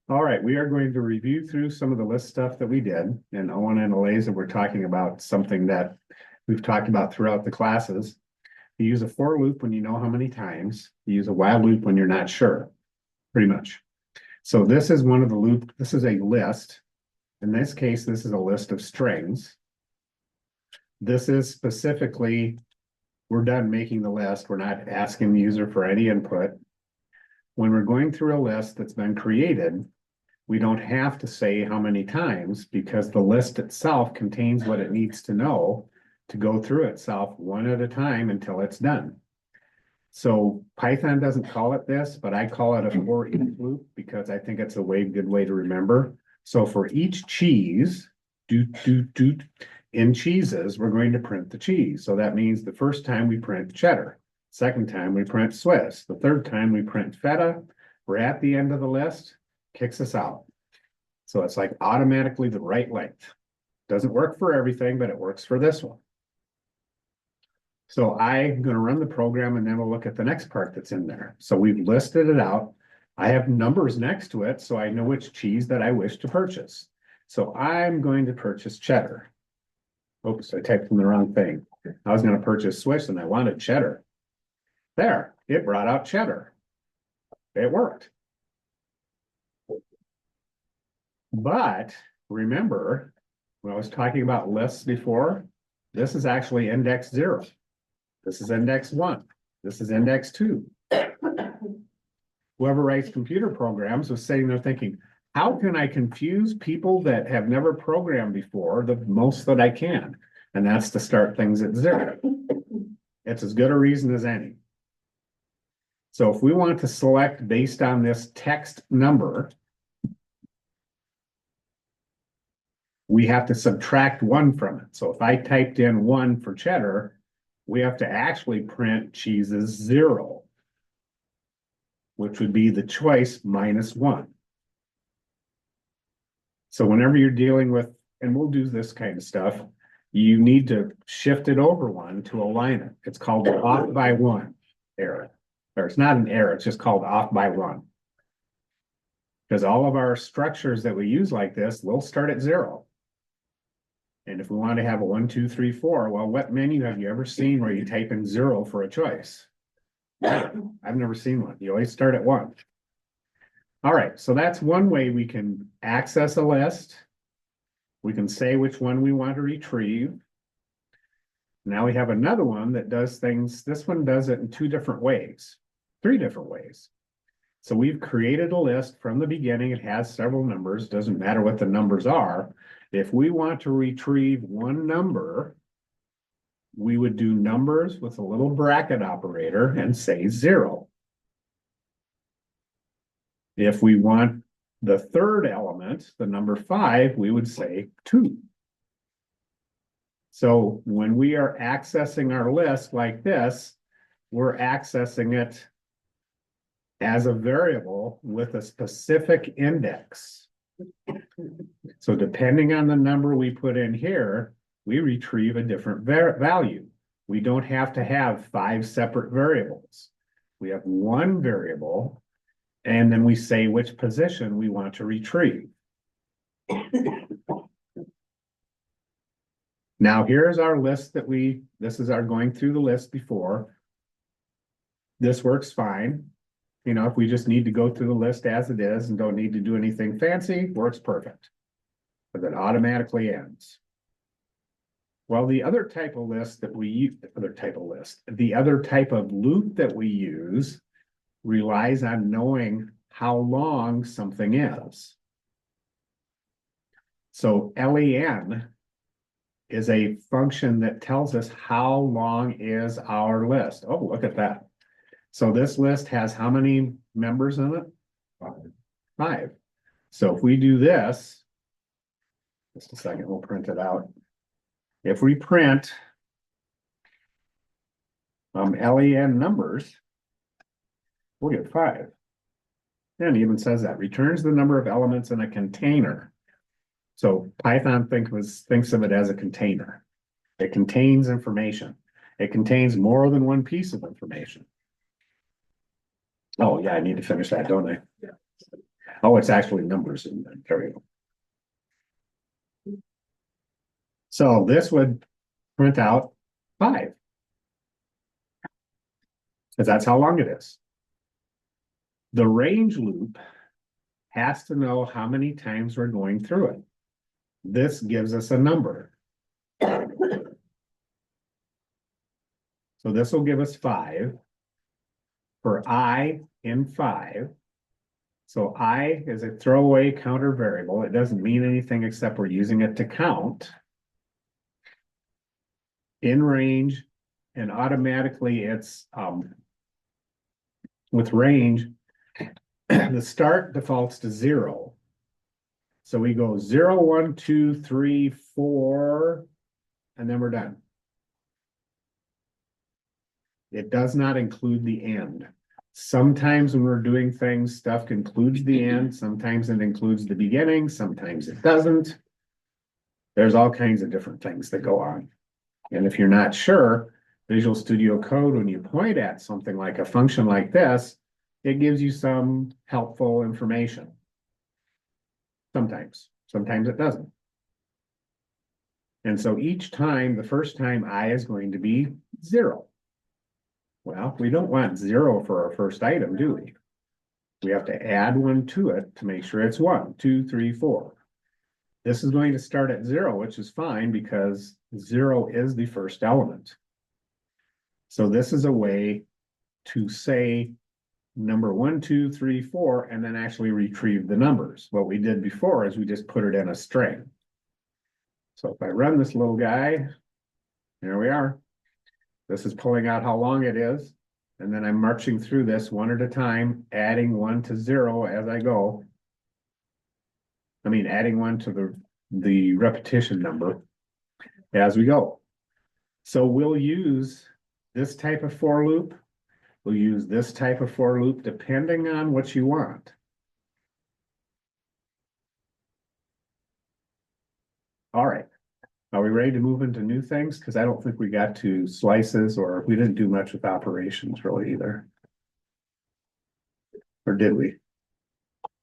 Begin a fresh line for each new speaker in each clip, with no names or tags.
All right, we are going to review through some of the list stuff that we did, and Owen and Eliza were talking about something that we've talked about throughout the classes. You use a for loop when you know how many times. You use a while loop when you're not sure, pretty much. So this is one of the loop. This is a list. In this case, this is a list of strings. This is specifically, we're done making the list. We're not asking the user for any input. When we're going through a list that's been created, we don't have to say how many times because the list itself contains what it needs to know to go through itself one at a time until it's done. So Python doesn't call it this, but I call it a for each loop because I think it's a good way to remember. So for each cheese, in cheeses, we're going to print the cheese. So that means the first time we print cheddar, second time we print Swiss, the third time we print feta. We're at the end of the list, kicks us out. So it's like automatically the right length. Doesn't work for everything, but it works for this one. So I'm going to run the program and then we'll look at the next part that's in there. So we've listed it out. I have numbers next to it, so I know which cheese that I wish to purchase. So I'm going to purchase cheddar. Oops, I typed in the wrong thing. I was going to purchase Swiss and I wanted cheddar. There, it brought out cheddar. It worked. But remember, when I was talking about lists before, this is actually index 0. This is index 1. This is index 2. Whoever writes computer programs was sitting there thinking, how can I confuse people that have never programmed before the most that I can? And that's to start things at 0. It's as good a reason as any. So if we want to select based on this text number, we have to subtract 1 from it. So if I typed in 1 for cheddar, we have to actually print cheeses 0, which would be the choice -1. So whenever you're dealing with, and we'll do this kind of stuff, you need to shift it over 1 to align it. It's called the off by 1 error. Or it's not an error, it's just called off by 1. Because all of our structures that we use like this will start at 0. And if we want to have a 1, 2, 3, 4, well, what menu have you ever seen where you type in 0 for a choice? I've never seen one. You always start at 1. All right, so that's one way we can access a list. We can say which one we want to retrieve. Now we have another one that does things. This one does it in 2 different ways, 3 different ways. So we've created a list from the beginning. It has several numbers. Doesn't matter what the numbers are. If we want to retrieve one number, we would do numbers with a little bracket operator and say 0. If we want the third element, the number 5, we would say 2. So when we are accessing our list like this, we're accessing it as a variable with a specific index. So depending on the number we put in here, we retrieve a different value. We don't have to have 5 separate variables. We have 1 variable, and then we say which position we want to retrieve. Now here's our list that this is our going through the list before. This works fine. You know, if we just need to go through the list as it is and don't need to do anything fancy, works perfect. But it automatically ends. Well, the other type of list that we use, the other type of loop that we use relies on knowing how long something is. So len is a function that tells us how long is our list. Oh, look at that. So this list has how many members in it? 5. So if we do this, just a second, we'll print it out. If we print len numbers, we'll get 5. And it even says that returns the number of elements in a container. So Python thinks of it as a container. It contains information. It contains more than one piece of information. Oh yeah, I need to finish that, don't I? Yeah. Oh, it's actually numbers in there. There we go. So this would print out 5. Because that's how long it is. The range loop has to know how many times we're going through it. This gives us a number. So this will give us 5 for I in 5. So I is a throwaway counter variable. It doesn't mean anything except we're using it to count in range, and automatically it's with range, the start defaults to 0. So we go 0, 1, 2, 3, 4, and then we're done. It does not include the end. Sometimes when we're doing things, stuff includes the end. Sometimes it includes the beginning. Sometimes it doesn't. There's all kinds of different things that go on. And if you're not sure, Visual Studio Code, when you point at something like a function like this, it gives you some helpful information. Sometimes it doesn't. And so each time, the first time I is going to be 0. Well, we don't want 0 for our first item, do we? We have to add 1 to it to make sure it's 1, 2, 3, 4. This is going to start at 0, which is fine because 0 is the first element. So this is a way to say number 1, 2, 3, 4, and then actually retrieve the numbers. What we did before is we just put it in a string. So if I run this little guy, there we are. This is pulling out how long it is. And then I'm marching through this one at a time, adding 1 to 0 as I go. I mean, adding 1 to the repetition number as we go. So we'll use this type of for loop. We'll use this type of for loop depending on what you want. All right. Are we ready to move into new things? Because I don't think we got to slices, or we didn't do much with operations really either. Or did we?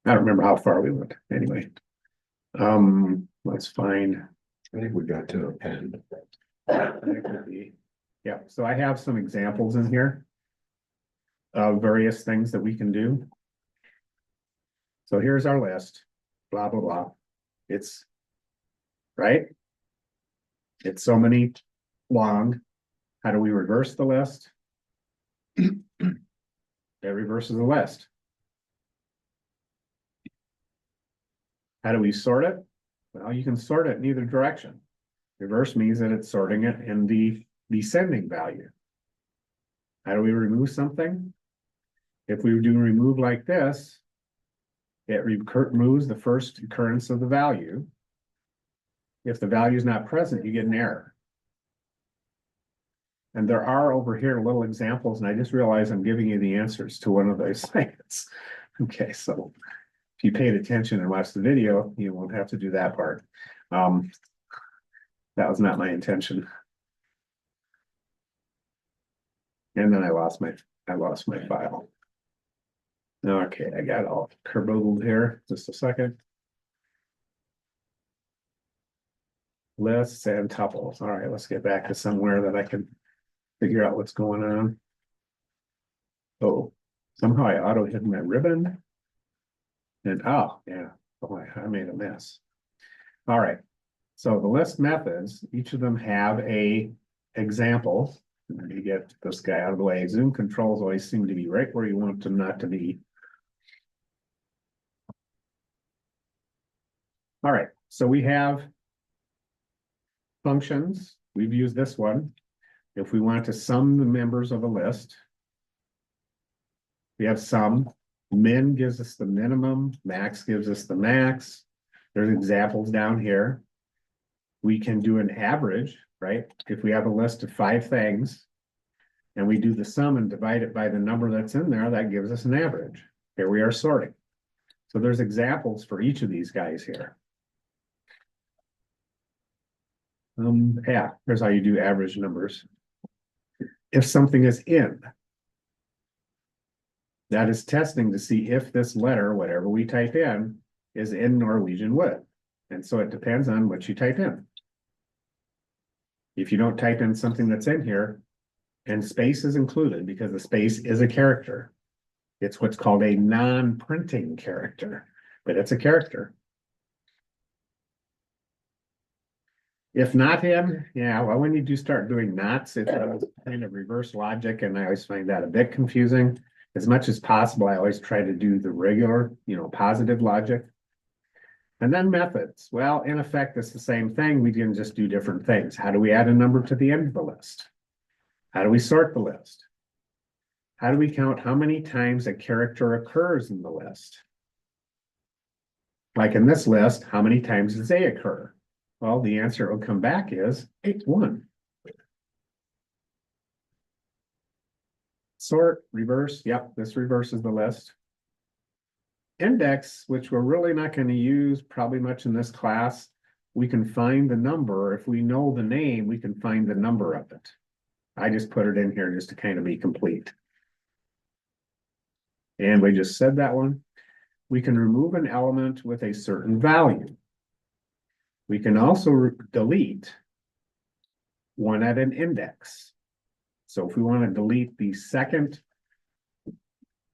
I don't remember how far we went. Anyway. Let's find.
I think we got to append.
Yeah, so I have some examples in here of various things that we can do. So here's our list, blah, blah, blah. It's right. It's so many long. How do we reverse the list? It reverses the list. How do we sort it? Well, you can sort it in either direction. Reverse means that it's sorting it in the descending value. How do we remove something? If we do remove like this, it removes the first occurrence of the value. If the value is not present, you get an error. And there are over here little examples, and I just realized I'm giving you the answers to one of those things. Okay, so if you paid attention and watched the video, you won't have to do that part. That was not my intention. And then I lost my file. Okay, I got all kerboodled here. Just a second. Lists and tuples. All right, let's get back to somewhere that I can figure out what's going on. Oh, somehow I auto hid my ribbon. And oh, yeah, boy, I made a mess. All right, so the list methods, each of them have a example. Let me get this guy out of the way. Zoom controls always seem to be right where you want them not to be. All right, so we have functions. We've used this one. If we want to sum the members of a list, we have sum. Min gives us the minimum, max gives us the max. There's examples down here. We can do an average, right? If we have a list of 5 things and we do the sum and divide it by the number that's in there, that gives us an average. Here we are sorting. So there's examples for each of these guys here. Yeah, here's how you do average numbers. If something is in, That is testing to see if this letter, whatever we type in, is in Norwegian Wood. And so it depends on what you type in. If you don't type in something that's in here, and space is included because the space is a character. It's what's called a non-printing character, but it's a character. If not in, yeah, well, when you do start doing knots, it's a kind of reverse logic, and I always find that a bit confusing. As much as possible, I always try to do the regular, positive logic. And then methods. Well, in effect, it's the same thing. We can just do different things. How do we add a number to the end of the list? How do we sort the list? How do we count how many times a character occurs in the list? Like in this list, how many times does A occur? Well, the answer will come back is 1. Sort, reverse, yep, this reverses the list. Index, which we're really not going to use probably much in this class, we can find the number. If we know the name, we can find the number of it. I just put it in here just to kind of be complete. And we just said that one. We can remove an element with a certain value. We can also delete one at an index. So if we want to delete the second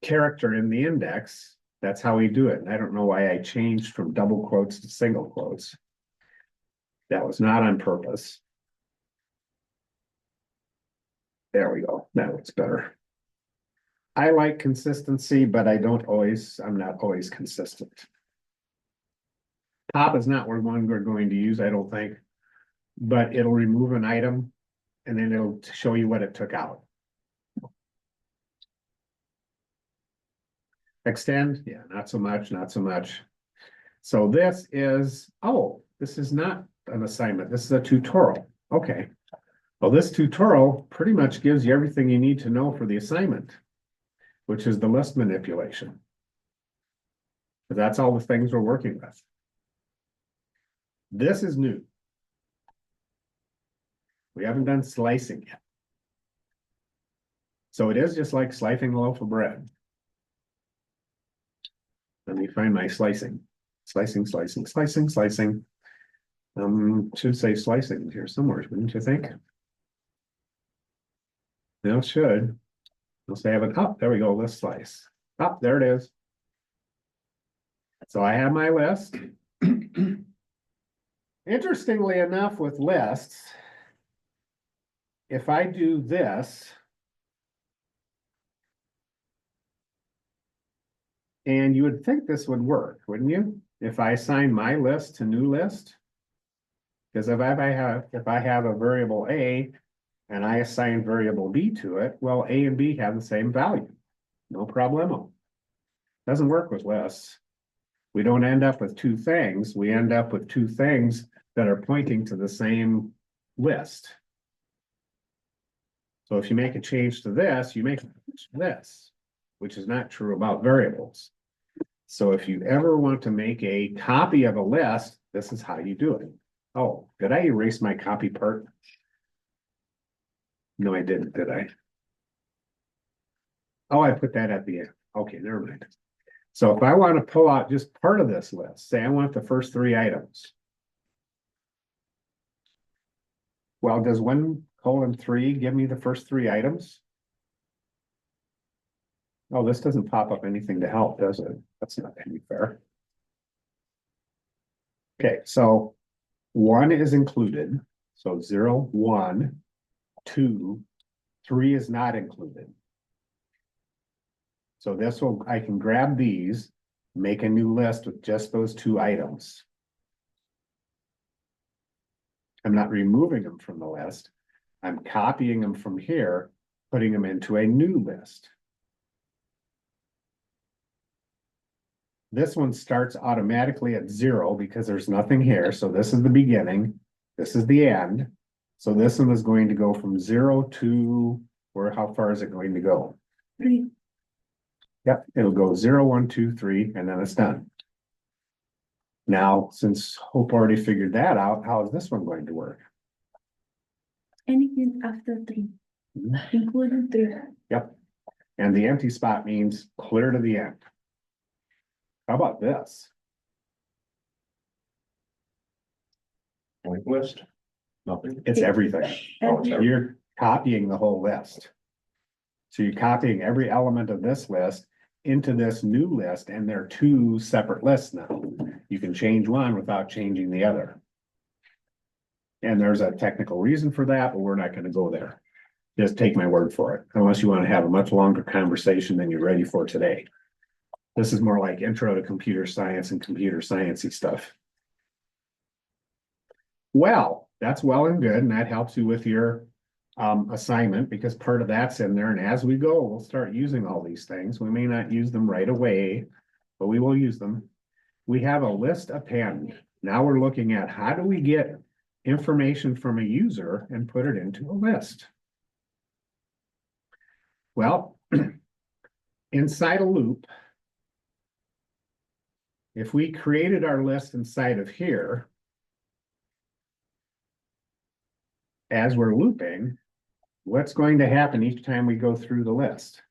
character in the index, that's how we do it. And I don't know why I changed from double quotes to single quotes. That was not on purpose. There we go. That looks better. I like consistency, but I'm not always consistent. Top is not one we're going to use, I don't think, but it'll remove an item and then it'll show you what it took out. Extend, yeah, not so much, not so much. So this is not an assignment. This is a tutorial. Okay. Well, this tutorial pretty much gives you everything you need to know for the assignment, which is the list manipulation. But that's all the things we're working with. This is new. We haven't done slicing yet. So it is just like slicing a loaf of bread. Let me find my slicing. Slicing. Should say slicing here somewhere, wouldn't you think? No, it should. I'll say I have it. Oh, there we go. Let's slice. Oh, there it is. So I have my list. Interestingly enough, with lists, if I do this, and you would think this would work, wouldn't you? If I assign my list to new list, because if I have a variable A and I assign variable B to it, well, A and B have the same value. No problemo. Doesn't work with lists. We don't end up with two things. We end up with two things that are pointing to the same list. So if you make a change to this, you make a change to this, which is not true about variables. So if you ever want to make a copy of a list, this is how you do it. Oh, did I erase my copy part? No, I didn't, did I? Oh, I put that at the end. Okay, never mind. So if I want to pull out just part of this list, say I want the first 3 items. Well, does 1:3 give me the first 3 items? Oh, this doesn't pop up anything to help, does it? That's not any fair. Okay, so 1 is included. So 0, 1, 2, 3 is not included. So I can grab these, make a new list with just those 2 items. I'm not removing them from the list. I'm copying them from here, putting them into a new list. This one starts automatically at 0 because there's nothing here. So this is the beginning. This is the end. So this one is going to go from 0 to how far is it going to go?
3.
Yep, it'll go 0, 1, 2, 3, and then it's done. Now, since Hope already figured that out, how is this one going to work?
Anything after 3, including 3.
Yep. And the empty spot means clear to the end. How about this?
Blank list? Nothing.
It's everything.
Oh, it's everything.
You're copying the whole list. So you're copying every element of this list into this new list, and they're two separate lists now. You can change one without changing the other. And there's a technical reason for that, but we're not gonna go there. Just take my word for it, unless you want to have a much longer conversation than you're ready for today. This is more like intro to computer science and computer sciencey stuff. Well, that's well and good, and that helps you with your assignment, because part of that's in there, and as we go, we'll start using all these things. We may not use them right away, but we will use them. We have a list append. Now we're looking at how do we get information from a user and put it into a list. Well, inside a loop, if we created our list inside of here, as we're looping, what's going to happen each time we go through the list?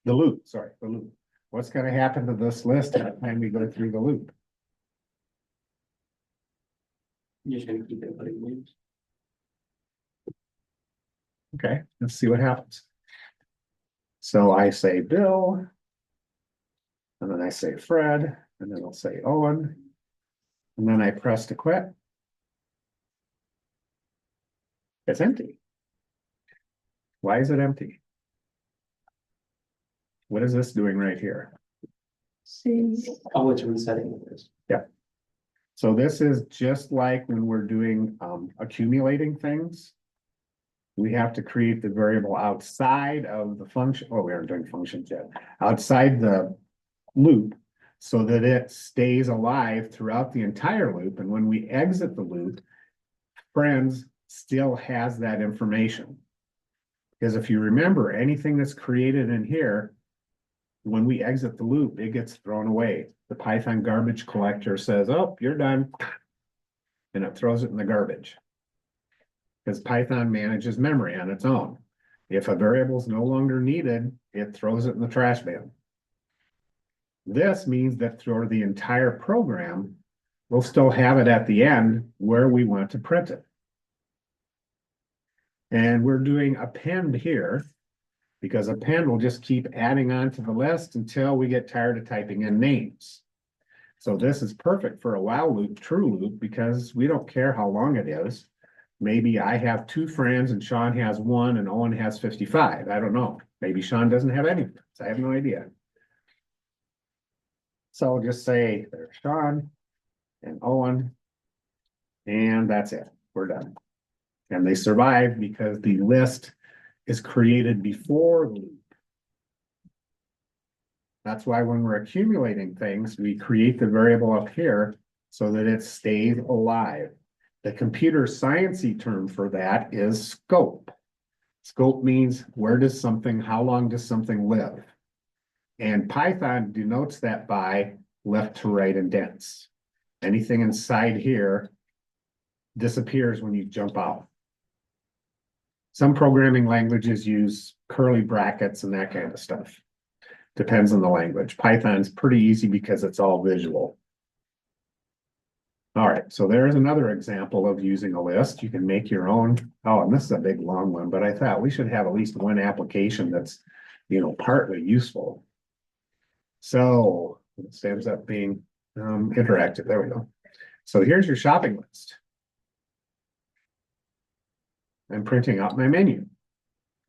The loop. What's going to happen to this list every time we go through the loop?
You're just gonna keep it putting loops.
Okay, let's see what happens. So I say Bill, and then I say Fred, and then I'll say Owen, and then I press to quit. It's empty. Why is it empty? What is this doing right here?
Oh, it's resetting this.
So this is just like when we're doing accumulating things. We have to create the variable outside of the function. Oh, we aren't doing functions yet. Outside the loop, so that it stays alive throughout the entire loop. And when we exit the loop, friends still has that information. Because if you remember, anything that's created in here, when we exit the loop, it gets thrown away. The Python garbage collector says, oh, you're done. And it throws it in the garbage. Because Python manages memory on its own. If a variable is no longer needed, it throws it in the trash bin. This means that through the entire program, we'll still have it at the end where we want to print it. And we're doing append here, because append will just keep adding on to the list until we get tired of typing in names. So this is perfect for a while loop, true loop, because we don't care how long it is. Maybe I have 2 friends and Sean has 1 and Owen has 55. I don't know. Maybe Sean doesn't have any friends. I have no idea. So I'll just say there's Sean and Owen, and that's it. We're done. And they survive because the list is created before the loop. That's why when we're accumulating things, we create the variable up here so that it stays alive. The computer sciencey term for that is scope. Scope means where does something, how long does something live? And Python denotes that by left to right indents. Anything inside here disappears when you jump out. Some programming languages use curly brackets and that kind of stuff. Depends on the language. Python's pretty easy because it's all visual. All right, so there's another example of using a list. You can make your own. Oh, and this is a big long one, but I thought we should have at least one application that's, partly useful. So it ends up being interactive. There we go. So here's your shopping list. I'm printing out my menu.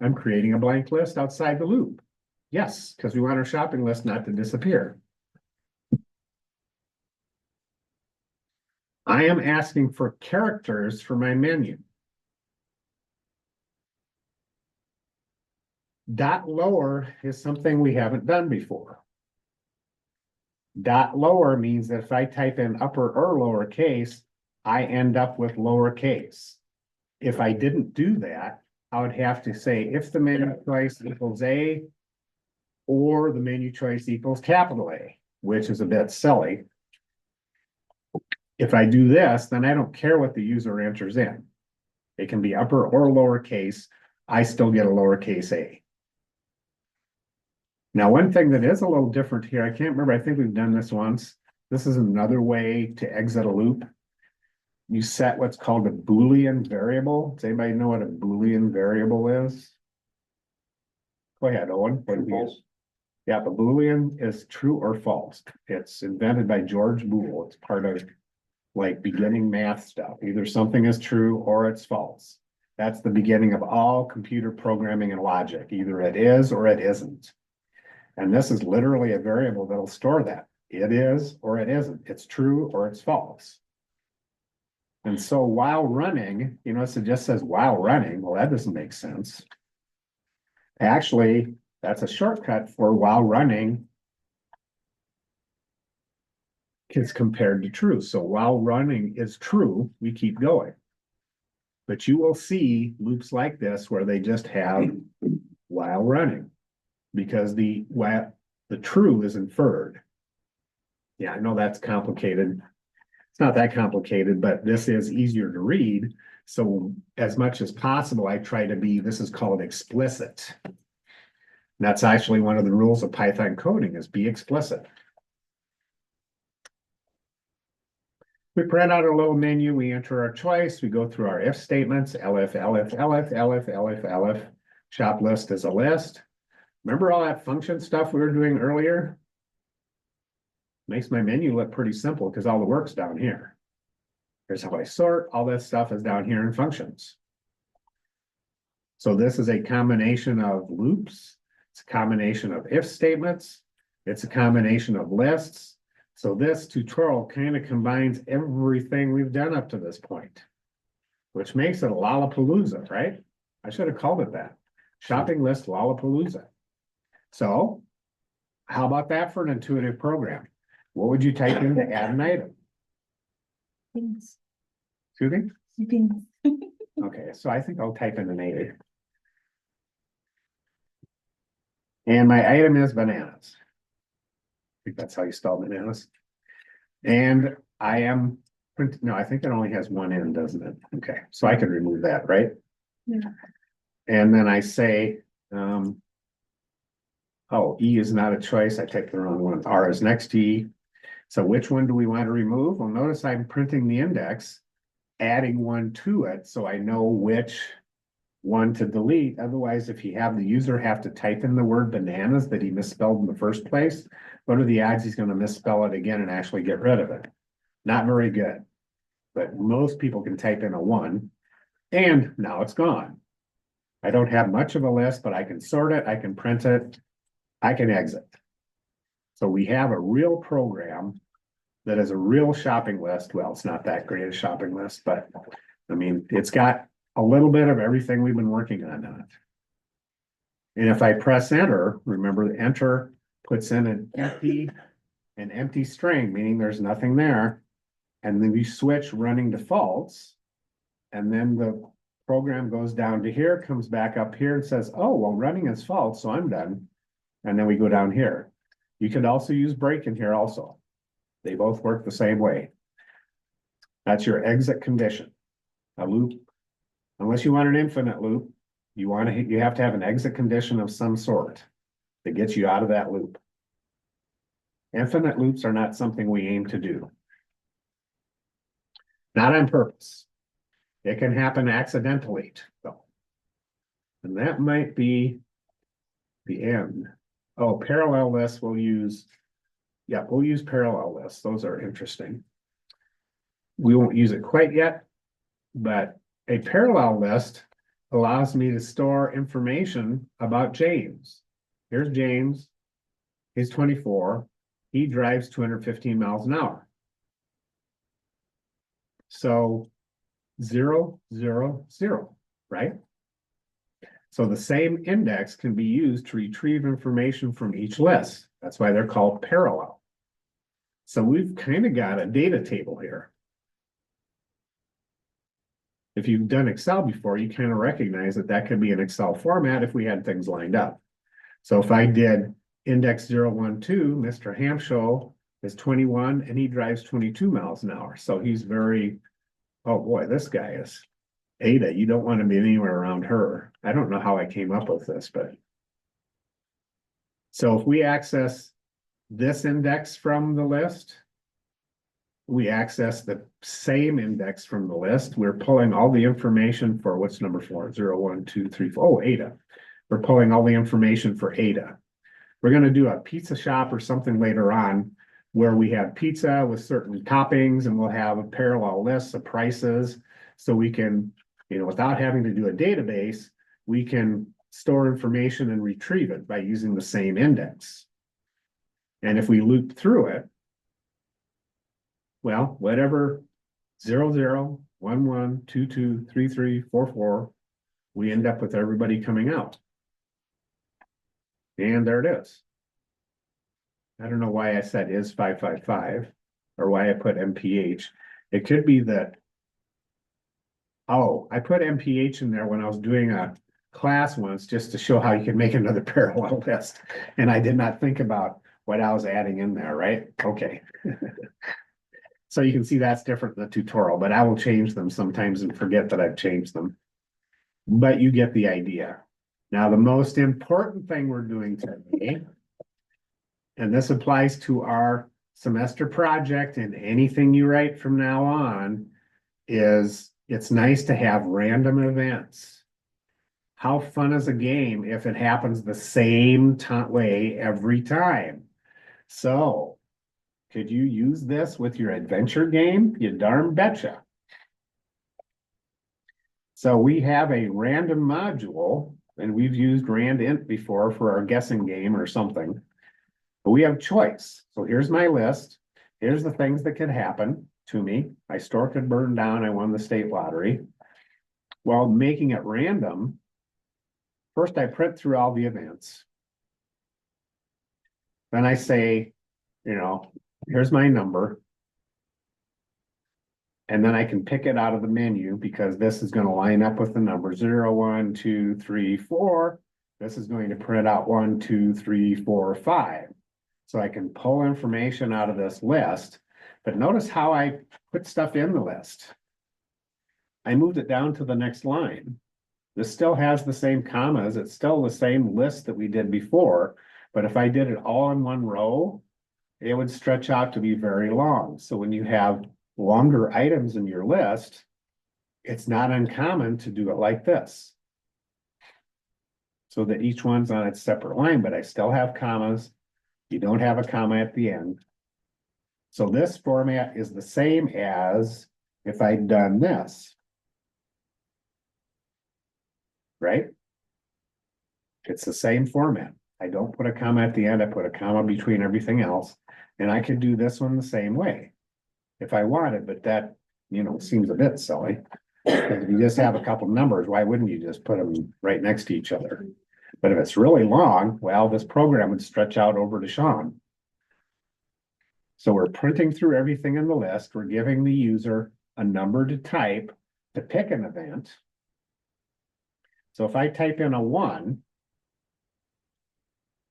I'm creating a blank list outside the loop. Yes, because we want our shopping list not to disappear. I am asking for characters for my menu. Dot lower is something we haven't done before. Dot lower means that if I type in upper or lowercase, I end up with lowercase. If I didn't do that, I would have to say if the menu choice equals A or the menu choice equals capital A, which is a bit silly. If I do this, then I don't care what the user enters in. It can be upper or lowercase. I still get a lowercase a. Now, one thing that is a little different here, I can't remember, I think we've done this once. This is another way to exit a loop. You set what's called a Boolean variable. Does anybody know what a Boolean variable is? Go ahead, Owen. What do you use? Yeah, the Boolean is true or false. It's invented by George Boole. It's part of like beginning math stuff. Either something is true or it's false. That's the beginning of all computer programming and logic. Either it is or it isn't. And this is literally a variable that'll store that. It is or it isn't. It's true or it's false. And so while running, you know, it just says while running. Well, that doesn't make sense. Actually, that's a shortcut for while running is compared to true. So while running is true, we keep going. But you will see loops like this where they just have while running because the true is inferred. Yeah, I know that's complicated. It's not that complicated, but this is easier to read. So as much as possible, I try to be, this is called explicit. That's actually one of the rules of Python coding is be explicit. We print out our little menu, we enter our choice, we go through our if statements, elif, elif, elif, elif, elif, elif. Shop list is a list. Remember all that function stuff we were doing earlier? Makes my menu look pretty simple because all the work's down here. Here's how I sort, all that stuff is down here in functions. So this is a combination of loops. It's a combination of if statements. It's a combination of lists. So this tutorial kind of combines everything we've done up to this point, which makes it a Lollapalooza, right? I should have called it that. Shopping list Lollapalooza. So how about that for an intuitive program? What would you type in to add an item?
Things.
Excuse me?
Things.
Okay, so I think I'll type in an 8. And my item is bananas. I think that's how you spell bananas. And I am, no, I think it only has one N, doesn't it? Okay, so I can remove that, right?
Yeah.
And then I say, oh, E is not a choice. I typed the wrong one. R is next to E. So which one do we want to remove? Well, notice I'm printing the index, adding one to it, so I know which one to delete. Otherwise, if you have the user have to type in the word bananas that he misspelled in the first place, what are the odds he's going to misspell it again and actually get rid of it? Not very good. But most people can type in a 1, and now it's gone. I don't have much of a list, but I can sort it, I can print it, I can exit. So we have a real program that is a real shopping list. Well, it's not that great a shopping list, but I mean, it's got a little bit of everything we've been working on it. And if I press enter, remember the enter puts in an empty string, meaning there's nothing there. And then we switch running defaults. And then the program goes down to here, comes back up here and says, oh, well, running is false, so I'm done. And then we go down here. You could also use break in here also. They both work the same way. That's your exit condition. A loop, unless you want an infinite loop, you have to have an exit condition of some sort that gets you out of that loop. Infinite loops are not something we aim to do. Not on purpose. It can happen accidentally, though. And that might be the end. Oh, parallel lists we'll use. Yeah, we'll use parallel lists. Those are interesting. We won't use it quite yet, but a parallel list allows me to store information about James. Here's James. He's 24. He drives 215 miles an hour. So 0, 0, 0, right? So the same index can be used to retrieve information from each list. That's why they're called parallel. So we've kind of got a data table here. If you've done Excel before, you kind of recognize that that could be an Excel format if we had things lined up. So if I did index 012, Mr. Hampshire is 21 and he drives 22 miles an hour. So he's very, oh boy, this guy is Ada. You don't want to be anywhere around her. I don't know how I came up with this, but So if we access this index from the list, we access the same index from the list. We're pulling all the information for what's number 4, 0, 1, 2, 3, 4. Oh, Ada. We're pulling all the information for Ada. We're going to do a pizza shop or something later on where we have pizza with certain toppings and we'll have a parallel list of prices. So we can, without having to do a database, we can store information and retrieve it by using the same index. And if we loop through it, well, whatever 0, 0, 1, 1, 2, 2, 3, 3, 4, 4, we end up with everybody coming out. And there it is. I don't know why I said is 555 or why I put MPH. It could be that, oh, I put MPH in there when I was doing a class once just to show how you can make another parallel list. And I did not think about what I was adding in there, right? Okay. So you can see that's different in the tutorial, but I will change them sometimes and forget that I've changed them. But you get the idea. Now, the most important thing we're doing today, and this applies to our semester project and anything you write from now on, is it's nice to have random events. How fun is a game if it happens the same way every time? So, could you use this with your adventure game? You darn betcha. So we have a random module, and we've used randint before for our guessing game or something. But we have choice. So here's my list. Here's the things that could happen to me. My store could burn down. I won the state lottery. While making it random, first I print through all the events. Then I say, here's my number. And then I can pick it out of the menu because this is going to line up with the number 0, 1, 2, 3, 4. This is going to print out 1, 2, 3, 4, 5. So I can pull information out of this list. But notice how I put stuff in the list. I moved it down to the next line. This still has the same commas. It's still the same list that we did before. But if I did it all in one row, it would stretch out to be very long. So when you have longer items in your list, it's not uncommon to do it like this. So that each one's on its separate line, but I still have commas. You don't have a comma at the end. So this format is the same as if I'd done this. Right? It's the same format. I don't put a comma at the end. I put a comma between everything else. And I could do this one the same way if I wanted, but that, seems a bit silly. If you just have a couple numbers, why wouldn't you just put them right next to each other? But if it's really long, well, this program would stretch out over to Sean. So we're printing through everything in the list. We're giving the user a number to type to pick an event. So if I type in a 1,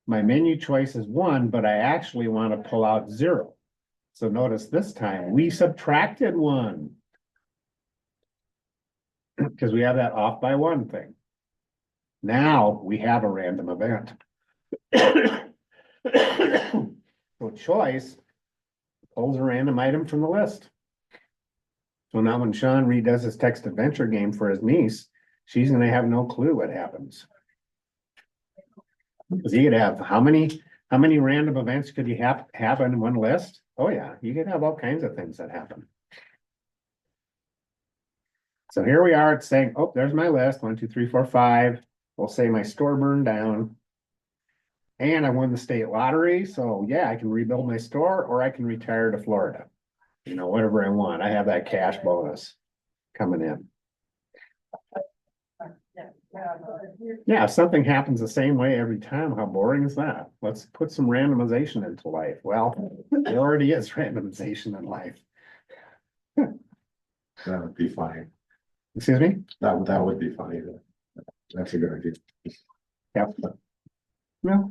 my menu choice is 1, but I actually want to pull out 0. So notice this time we subtracted 1 because we have that off by 1 thing. Now we have a random event. So choice pulls a random item from the list. So now when Sean redoes his text adventure game for his niece, she's going to have no clue what happens. Because you could have how many random events could you have in one list? Oh yeah, you could have all kinds of things that happen. So here we are, it's saying, oh, there's my list. 1, 2, 3, 4, 5. We'll say my store burned down. And I won the state lottery. So yeah, I can rebuild my store or I can retire to Florida. Whatever I want. I have that cash bonus coming in. Yeah, if something happens the same way every time, how boring is that? Let's put some randomization into life. Well, there already is randomization in life.
That would be funny.
Excuse me?
That would be funny. That's a good idea.
Yep. No,